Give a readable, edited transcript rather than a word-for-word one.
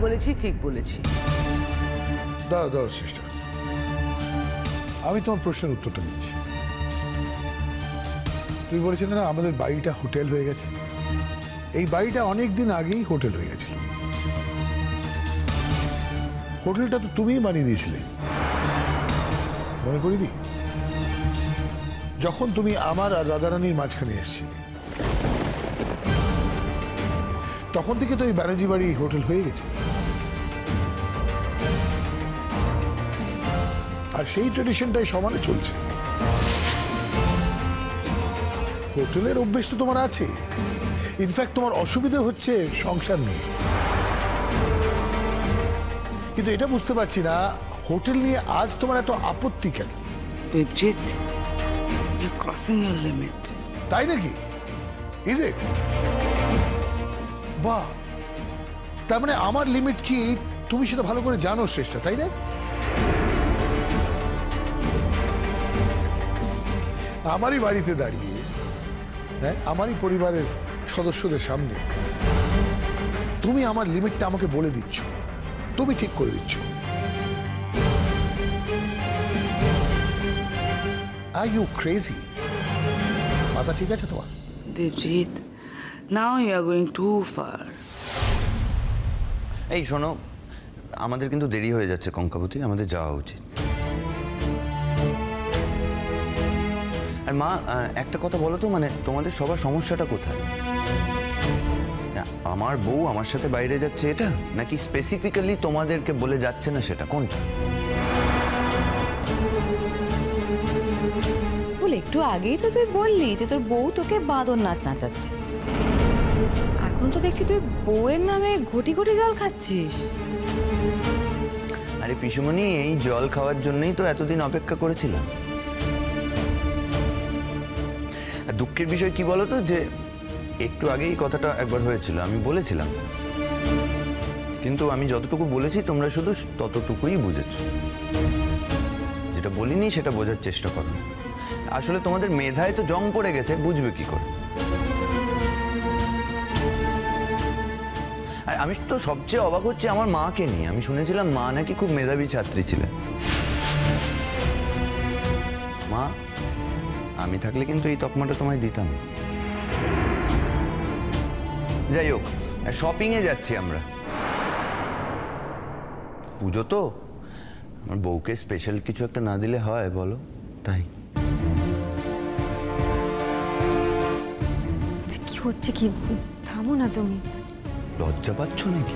বলেছি ঠিক বলেছি। দাঁড়াও দাঁড়াও সিস্টার, আমি তোমার প্রশ্নের উত্তরটা দিচ্ছি। তুমি বলেছিলে না আমাদের বাড়িটা হোটেল হয়ে গেছে। এই বাড়িটা অনেক দিন আগেই হোটেল হয়ে গেছিল। হোটেলটা তো তুমিই বানিয়ে দিয়েছিলে, মনে করি দি। যখন তুমি আমার আর রাধারানীর মাঝখানে এসেছিলে তখন থেকে তো এই ব্যানার্জি বাড়ি হোটেল হয়ে গেছে। আর সেই ট্রেডিশনটাই সমানে চলছে। হোটেলের অভ্যেস তো তোমার আছে। ইনফ্যাক্ট তোমার অসুবিধা হচ্ছে সংসার নিয়ে। কিন্তু এটা বুঝতে পারছি না হোটেল নিয়ে আজ তোমার এত আপত্তি কেন? Debjit, you're crossing your limit. তাই নাকি? Is it? বাহ, তার মানে আমার লিমিট কি তুমি সেটা ভালো করে জানো শ্রেষ্ঠা, তাই না? আমারই বাড়িতে দাঁড়িয়ে, হ্যাঁ, আমারই পরিবারের সদস্যদের সামনে তুমি আমার লিমিটটা আমাকে বলে দিচ্ছ, তুমি ঠিক করে দিচ্ছ। Are you crazy? মাথা ঠিক আছে তোমার? Debjit, now you are going too far. এই শোনো, আমাদের কিন্তু দেরি হয়ে যাচ্ছে কঙ্কাবতী, আমাদের যাওয়া উচিত। আর মা, একটা কথা বলো তো, মানে তোমাদের সবার সমস্যাটা কোথায়? আমার বউ আমার সাথে বাইরে যাচ্ছে এটা, নাকি স্পেসিফিক্যালি তোমাদেরকে বলে যাচ্ছে না সেটা, কোনটা? বলে একটু আগেই তো তুই বললি যে তোর বউ তোকে বাঁদর নাচ নাচাচ্ছে। এখন তো দেখছি তুই বউয়ের নামে ঘটি ঘটি জল খাচ্ছিস। আরে পিসুমণি, এই জল খাওয়ার জন্যই তো এতদিন অপেক্ষা করেছিলাম। দুঃখের বিষয় কি বলতো, যে একটু আগে এই কথাটা একবার হয়েছিল, আমি বলেছিলাম, কিন্তু আমি যতটুকু বলেছি তোমরা শুধু ততটুকুই বুঝেছ। যেটা বলিনি সেটা বোঝার চেষ্টা করো। আসলে তোমাদের মেধায় তো জং পড়ে গেছে, বুঝবে কি করে? আর আমি তো সবচেয়ে অবাক হচ্ছে আমার মাকে নিয়ে। আমি শুনেছিলাম মা নাকি খুব মেধাবী ছাত্রী ছিলেন। মা, আমি থাকলে কিন্তু এই তকমাটা তোমায় দিতাম। যাই হোক, শপিংয়ে যাচ্ছি আমরা। পুজো তো, আমার বউকে স্পেশাল কিছু একটা না দিলে হয় বলো? তাই কি হচ্ছে কি? থামো না তুমি। লজ্জা পাচ্ছ নাকি?